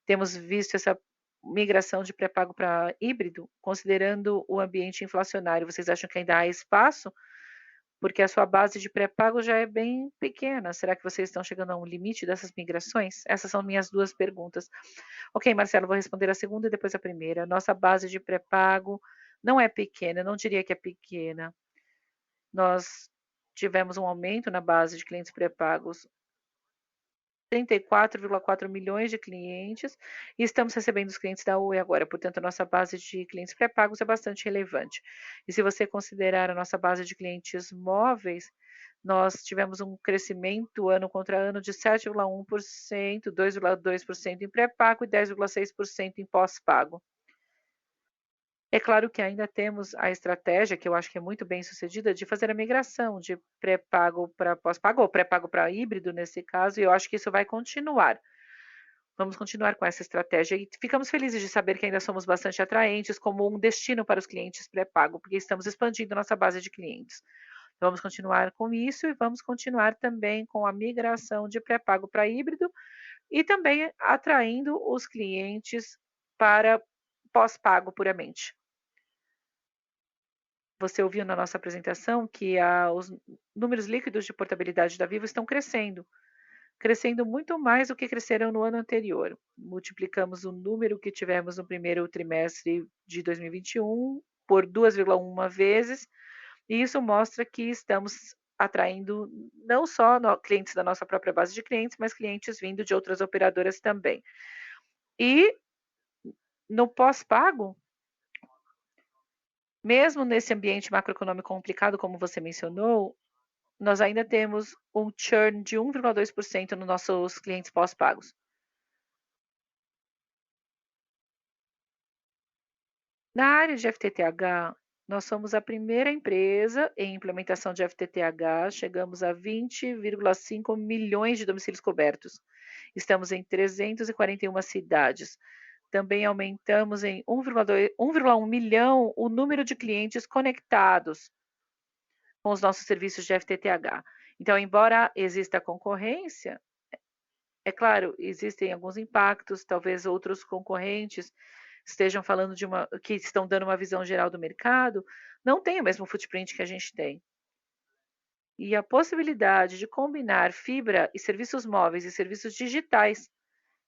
Temos visto essa migração de pré-pago para híbrido, considerando o ambiente inflacionário. Vocês acham que ainda há espaço? Porque a sua base de pré-pago já é bem pequena. Será que vocês estão chegando a um limite dessas migrações? Essas são minhas duas perguntas. Ok, Marcelo, vou responder a segunda e depois a primeira. Nossa base de pré-pago não é pequena, eu não diria que é pequena. Nós tivemos um aumento na base de clientes pré-pagos, 34,4 milhões de clientes, e estamos recebendo os clientes da Oi agora, portanto, a nossa base de clientes pré-pagos é bastante relevante. E se você considerar a nossa base de clientes móveis, nós tivemos um crescimento ano contra ano de 7,1%, 2,2% em pré-pago e 10,6% em pós-pago. É claro que ainda temos a estratégia, que eu acho que é muito bem sucedida, de fazer a migração de pré-pago para pós-pago, ou pré-pago para híbrido nesse caso, e eu acho que isso vai continuar. Vamos continuar com essa estratégia e ficamos felizes de saber que ainda somos bastante atraentes como um destino para os clientes pré-pago, porque estamos expandindo nossa base de clientes. Vamos continuar com isso e vamos continuar também com a migração de pré-pago para híbrido e também atraindo os clientes para pós-pago puramente. Você ouviu na nossa apresentação que os números líquidos de portabilidade da Vivo estão crescendo muito mais do que cresceram no ano anterior. Multiplicamos o número que tivemos no primeiro trimestre de 2021 por 2,1 vezes, e isso mostra que estamos atraindo não só clientes da nossa própria base de clientes, mas clientes vindo de outras operadoras também. E no pós-pago, mesmo nesse ambiente macroeconômico complicado, como você mencionou, nós ainda temos um churn de 1,2% nos nossos clientes pós-pagos. Na área de FTTH, nós somos a primeira empresa em implementação de FTTH, chegamos a 20,5 milhões de domicílios cobertos. Estamos em 341 cidades. Também aumentamos em 1,1 milhão o número de clientes conectados com os nossos serviços de FTTH. Então, embora exista concorrência, é claro, existem alguns impactos, talvez outros concorrentes estejam falando que estão dando uma visão geral do mercado, não tem o mesmo footprint que a gente tem. E a possibilidade de combinar fibra e serviços móveis e serviços digitais.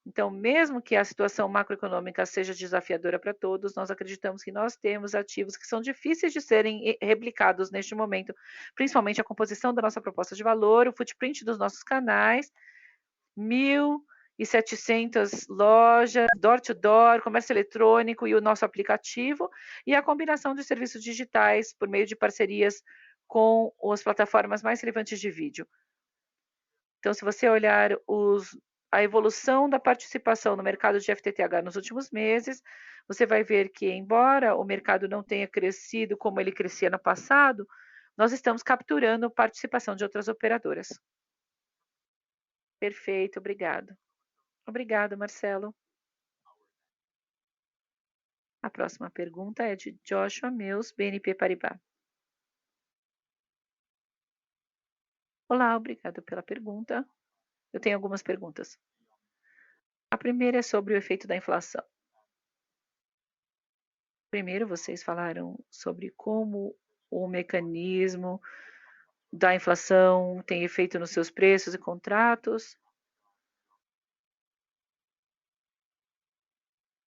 Então, mesmo que a situação macroeconômica seja desafiadora para todos, nós acreditamos que nós temos ativos que são difíceis de serem replicados neste momento, principalmente a composição da nossa proposta de valor, o footprint dos nossos canais, 1.700 lojas, door-to-door, comércio eletrônico e o nosso aplicativo, e a combinação de serviços digitais por meio de parcerias com as plataformas mais relevantes de vídeo. Então, se você olhar a evolução da participação no mercado de FTTH nos últimos meses, você vai ver que, embora o mercado não tenha crescido como ele crescia no passado, nós estamos capturando participação de outras operadoras. Perfeito, obrigado. Obrigado, Marcelo. A próxima pergunta é de Joshua Mills, BNP Paribas. Olá, obrigado pela pergunta. Eu tenho algumas perguntas. A primeira é sobre o efeito da inflação. Primeiro, vocês falaram sobre como o mecanismo da inflação tem efeito nos seus preços e contratos.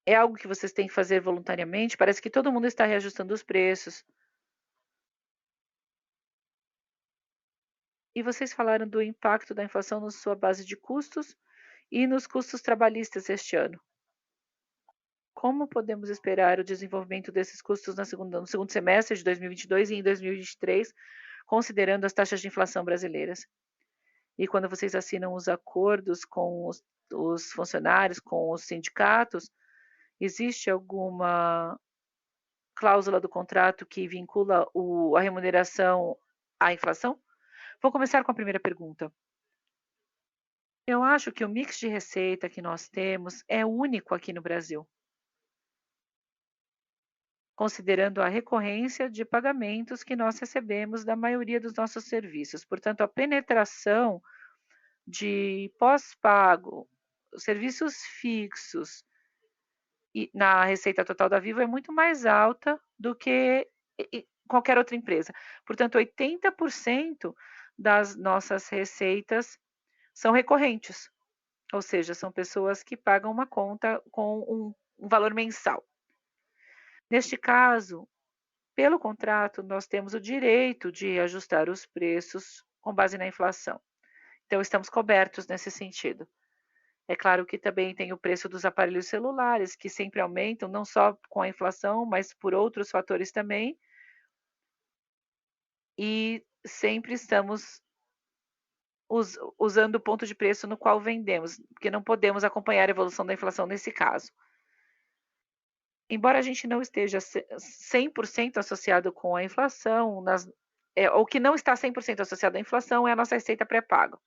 É algo que vocês têm que fazer voluntariamente? Parece que todo mundo está reajustando os preços. E vocês falaram do impacto da inflação na sua base de custos e nos custos trabalhistas este ano. Como podemos esperar o desenvolvimento desses custos no segundo semestre de 2022 e em 2023, considerando as taxas de inflação brasileiras? E quando vocês assinam os acordos com os funcionários, com os sindicatos, existe alguma cláusula do contrato que vincula a remuneração à inflação? Vou começar com a primeira pergunta. Eu acho que o mix de receita que nós temos é único aqui no Brasil, considerando a recorrência de pagamentos que nós recebemos da maioria dos nossos serviços. Portanto, a penetração de pós-pago, serviços fixos e na receita total da Vivo é muito mais alta do que qualquer outra empresa. Portanto, 80% das nossas receitas são recorrentes, ou seja, são pessoas que pagam uma conta com um valor mensal. Neste caso, pelo contrato, nós temos o direito de ajustar os preços com base na inflação. Então, estamos cobertos nesse sentido. É claro que também tem o preço dos aparelhos celulares, que sempre aumentam, não só com a inflação, mas por outros fatores também. E sempre estamos usando o ponto de preço no qual vendemos, porque não podemos acompanhar a evolução da inflação nesse caso. Embora a gente não esteja 100% associado com a inflação, o que não está 100% associado à inflação é a nossa receita pré-paga,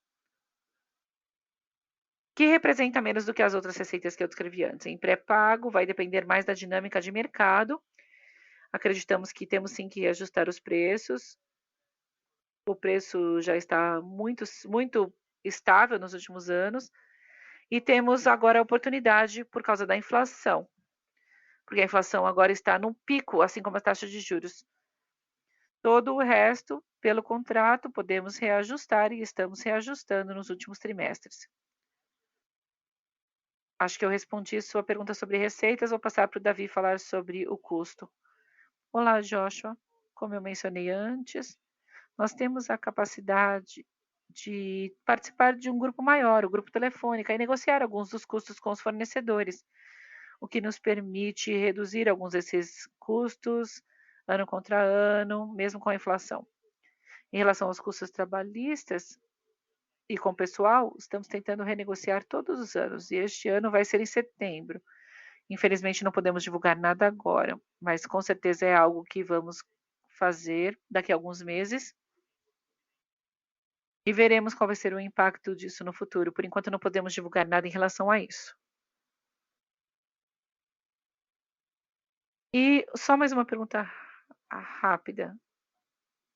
que representa menos do que as outras receitas que eu descrevi antes. Em pré-pago, vai depender mais da dinâmica de mercado. Acreditamos que temos sim que ajustar os preços. O preço já está muito, muito estável nos últimos anos. E temos agora a oportunidade por causa da inflação, porque a inflação agora está num pico, assim como as taxas de juros. Todo o resto, pelo contrato, podemos reajustar e estamos reajustando nos últimos trimestres. Acho que eu respondi sua pergunta sobre receitas. Vou passar para o Davi falar sobre o custo. Olá, Joshua. Como eu mencionei antes, nós temos a capacidade de participar de um grupo maior, o grupo telefônica, e negociar alguns dos custos com os fornecedores, o que nos permite reduzir alguns desses custos ano contra ano, mesmo com a inflação. Em relação aos custos trabalhistas e com o pessoal, estamos tentando renegociar todos os anos, e este ano vai ser em setembro. Infelizmente não podemos divulgar nada agora, mas com certeza é algo que vamos fazer daqui a alguns meses e veremos qual vai ser o impacto disso no futuro. Por enquanto não podemos divulgar nada em relação a isso. E só mais uma pergunta rápida.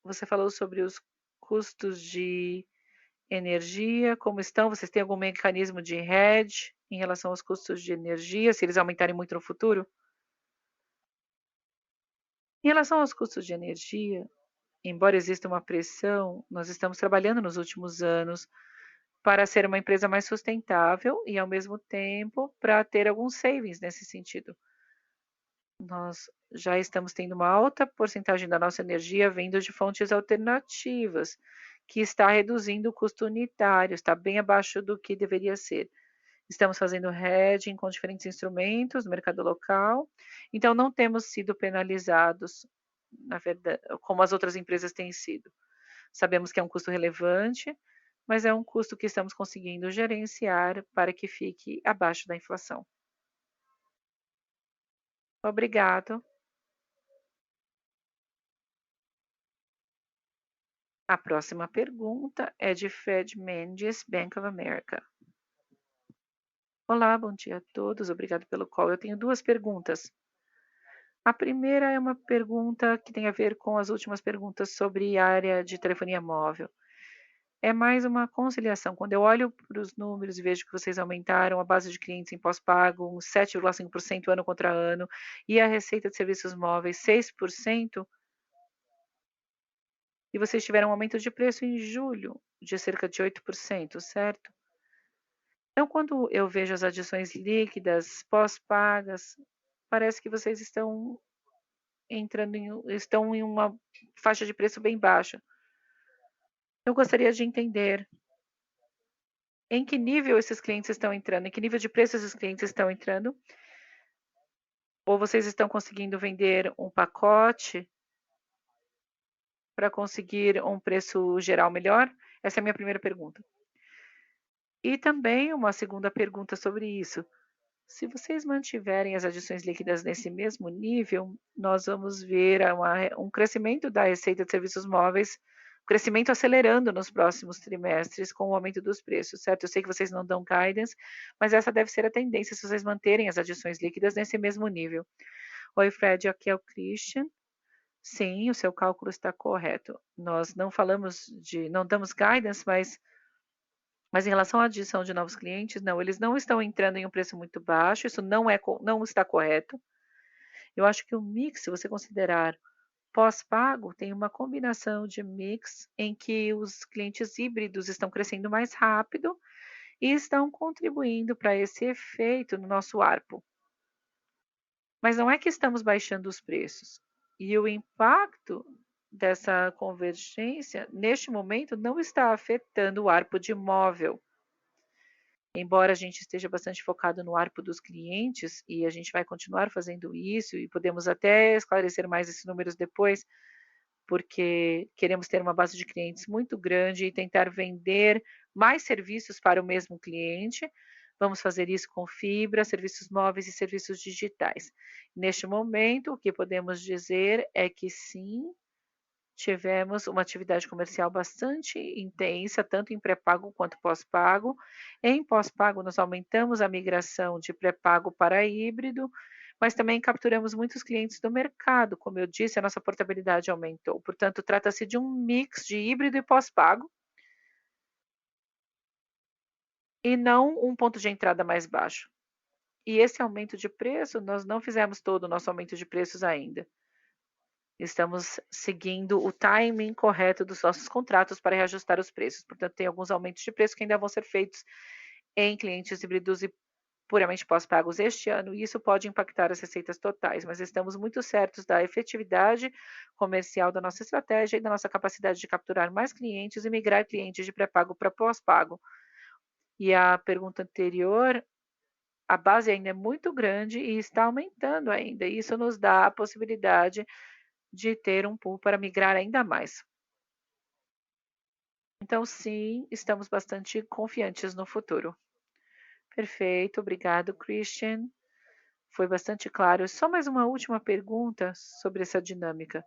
você falou sobre os custos de energia, como estão? Vocês têm algum mecanismo de hedge em relação aos custos de energia, se eles aumentarem muito no futuro? Em relação aos custos de energia, embora exista uma pressão, nós estamos trabalhando nos últimos anos para ser uma empresa mais sustentável e, ao mesmo tempo, para ter alguns savings nesse sentido. Nós já estamos tendo uma alta porcentagem da nossa energia vindo de fontes alternativas, que está reduzindo o custo unitário, está bem abaixo do que deveria ser. Estamos fazendo hedging com diferentes instrumentos no mercado local, então não temos sido penalizados, na verdade, como as outras empresas têm sido. Sabemos que é um custo relevante, mas é um custo que estamos conseguindo gerenciar para que fique abaixo da inflação. Obrigado. A próxima pergunta é de Fred Mendes, Bank of America. Olá, bom dia a todos. Obrigado pelo call. Eu tenho duas perguntas. A primeira é uma pergunta que tem a ver com as últimas perguntas sobre a área de telefonia móvel. É mais uma conciliação. Quando eu olho para os números e vejo que vocês aumentaram a base de clientes em pós-pago, uns 7,5% ano contra ano, e a receita de serviços móveis 6%, e vocês tiveram um aumento de preço em julho de cerca de 8%, certo? Então, quando eu vejo as adições líquidas pós-pagas, parece que vocês estão em uma faixa de preço bem baixa. Eu gostaria de entender em que nível esses clientes estão entrando, em que nível de preço esses clientes estão entrando, ou vocês estão conseguindo vender um pacote para conseguir um preço geral melhor? Essa é a minha primeira pergunta. E também uma segunda pergunta sobre isso. Se vocês mantiverem as adições líquidas nesse mesmo nível, nós vamos ver um crescimento da receita de serviços móveis, crescimento acelerando nos próximos trimestres com o aumento dos preços, certo? Eu sei que vocês não dão guidance, mas essa deve ser a tendência se vocês manterem as adições líquidas nesse mesmo nível. Oi, Fred, aqui é o Christian. Sim, o seu cálculo está correto. Nós não damos guidance, mas em relação à adição de novos clientes, não, eles não estão entrando em um preço muito baixo, isso não está correto. Eu acho que o mix, se você considerar pós-pago, tem uma combinação de mix em que os clientes híbridos estão crescendo mais rápido e estão contribuindo para esse efeito no nosso ARPU. Mas não é que estamos baixando os preços. E o impacto dessa convergência, neste momento, não está afetando o ARPU de imóvel. Embora a gente esteja bastante focado no ARPU dos clientes, e a gente vai continuar fazendo isso, e podemos até esclarecer mais esses números depois, porque queremos ter uma base de clientes muito grande e tentar vender mais serviços para o mesmo cliente. Vamos fazer isso com fibra, serviços móveis e serviços digitais. Neste momento, o que podemos dizer é que sim, tivemos uma atividade comercial bastante intensa, tanto em pré-pago quanto pós-pago. Em pós-pago, nós aumentamos a migração de pré-pago para híbrido, mas também capturamos muitos clientes do mercado. Como eu disse, a nossa portabilidade aumentou. Portanto, trata-se de um mix de híbrido e pós-pago, e não um ponto de entrada mais baixo. E esse aumento de preço, nós não fizemos todo o nosso aumento de preços ainda. Estamos seguindo o timing correto dos nossos contratos para reajustar os preços. Portanto, tem alguns aumentos de preço que ainda vão ser feitos em clientes híbridos e puramente pós-pagos este ano, e isso pode impactar as receitas totais, mas estamos muito certos da efetividade comercial da nossa estratégia e da nossa capacidade de capturar mais clientes e migrar clientes de pré-pago para pós-pago. E a pergunta anterior, a base ainda é muito grande e está aumentando ainda. E isso nos dá a possibilidade de ter um pool para migrar ainda mais. Então, sim, estamos bastante confiantes no futuro. Perfeito, obrigado, Christian. Foi bastante claro. Só mais uma última pergunta sobre essa dinâmica.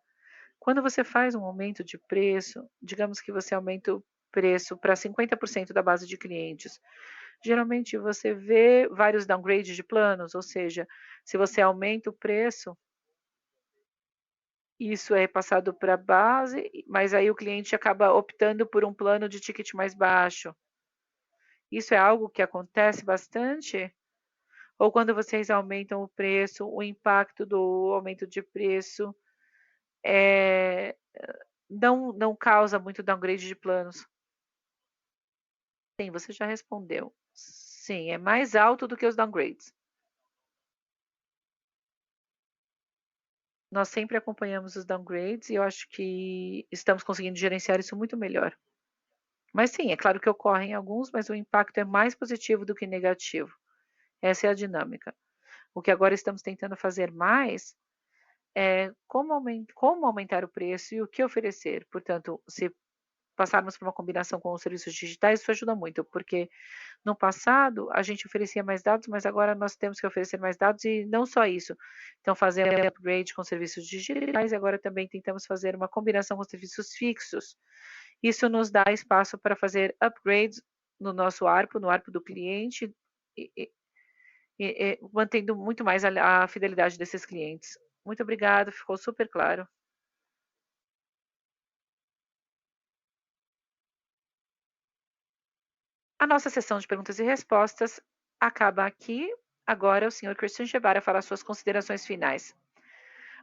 Quando você faz um aumento de preço, digamos que você aumenta o preço para 50% da base de clientes, geralmente você vê vários downgrades de planos, ou seja, se você aumenta o preço, isso é passado para a base, mas aí o cliente acaba optando por um plano de ticket mais baixo. Isso é algo que acontece bastante? Ou quando vocês aumentam o preço, o impacto do aumento de preço é, não causa muito downgrade de planos? Sim, você já respondeu. Sim, é mais alto do que os downgrades. Nós sempre acompanhamos os downgrades e eu acho que estamos conseguindo gerenciar isso muito melhor. Mas sim, é claro que ocorrem alguns, mas o impacto é mais positivo do que negativo. Essa é a dinâmica. O que agora estamos tentando fazer mais é como aumentar o preço e o que oferecer. Portanto, se passarmos por uma combinação com os serviços digitais, isso ajuda muito, porque no passado a gente oferecia mais dados, mas agora nós temos que oferecer mais dados e não só isso. Então, fazemos upgrade com serviços digitais e agora também tentamos fazer uma combinação com serviços fixos. Isso nos dá espaço para fazer upgrades no nosso ARPU, no ARPU do cliente, e, e, mantendo muito mais a fidelidade desses clientes. Muito obrigado, ficou super claro. A nossa sessão de perguntas e respostas acaba aqui. Agora o senhor Christian Gebara fará suas considerações finais.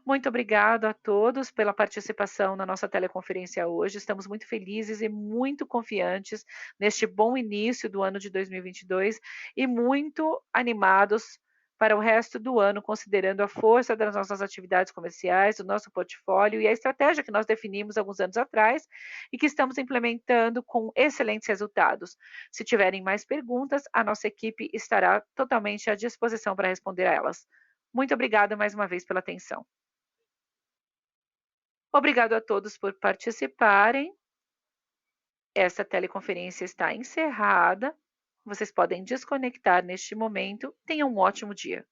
Muito obrigado a todos pela participação na nossa teleconferência hoje. Estamos muito felizes e muito confiantes neste bom início do ano de 2022 e muito animados para o resto do ano, considerando a força das nossas atividades comerciais, do nosso portfólio e a estratégia que nós definimos alguns anos atrás e que estamos implementando com excelentes resultados. Se tiverem mais perguntas, a nossa equipe estará totalmente à disposição para responder a elas. Muito obrigada mais uma vez pela atenção. Obrigado a todos por participarem. Essa teleconferência está encerrada. Vocês podem desconectar neste momento. Tenham um ótimo dia.